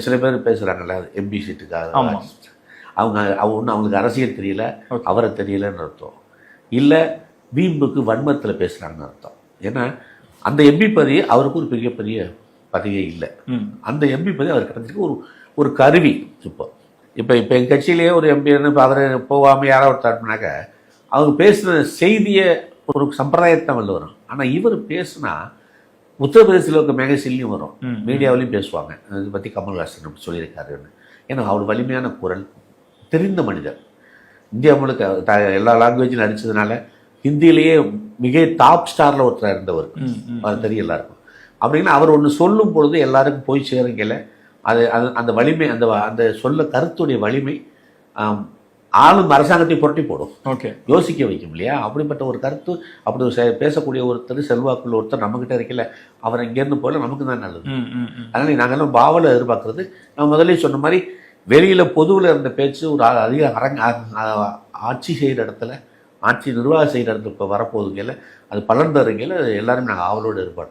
சில பேர் பேசுகிறாங்கல்ல எம்பி சீட்டுக்காக ஆமாம். ஒன்று அவங்களுக்கு அரசியல் தெரியல, அவரை தெரியலன்னு அர்த்தம். இல்லை வீம்புக்கு வன்மத்தில் பேசுகிறாங்கன்னு அர்த்தம். ஏன்னா அந்த எம்பி பதவி அவருக்கு ஒரு பெரிய பதவியே இல்லை. அந்த எம்பி பதவி அவர் கிடச்சிருக்கு ஒரு கருவி. இப்போ எங்கள் கட்சியிலேயே ஒரு எம்பி இப்போ அவர் போகாமல் யாராவது ஒருத்தாட்டினாக்க அவங்க பேசுகிற செய்தியை ஒரு சம்பிரதாயத்தமிழில் வரும். ஆனால் இவர் பேசுனா உத்தரப்பிரதேசில் இருக்க மேகசின்லையும் வரும், மீடியாவிலையும் பேசுவாங்க. இதை பற்றி கமல்ஹாசன் அப்படி சொல்லியிருக்காருன்னு. ஏன்னா அவ்வளோ வலிமையான குரல், தெரிந்த மனிதர். இந்தியா முழுக்க எல்லா லாங்குவேஜில் நடித்ததுனால ஹிந்தியிலேயே மிக டாப் ஸ்டாரில் ஒருத்தர் இருந்தவர், அது தெரியும் எல்லாருக்கும். அப்படின்னா அவர் ஒன்று சொல்லும் பொழுது எல்லாருக்கும் போய் சேருங்கல. அந்த வலிமை, அந்த சொல்ல கருத்துடைய வலிமை ஆளும் அரசாங்கத்தை புரட்டி போடும். யோசிக்க வைக்கும் இல்லையா? அப்படிப்பட்ட ஒரு கருத்து, அப்படி பேசக்கூடிய ஒருத்தர், செல்வாக்குள்ள ஒருத்தர் நம்மகிட்ட இருக்கல. அவர் இங்கேருந்து போல நமக்கு தான் நல்லது. அதனால நாங்கள்லாம் பாவலை எதிர்பார்க்கறது, நான் முதலே சொன்ன மாதிரி வெளியில் பொதுவில் இருந்த பேச்சு ஒரு அதிக ஆட்சி செய்கிற இடத்துல, ஆட்சி நிர்வாகம் செய்கிற இடத்துல இப்போ வரப்போகுதுங்கல்ல, அது பலன் தருங்கல்ல, எல்லாரும் நாங்கள் ஆவலோடு எதிர்பார்க்கிறோம்.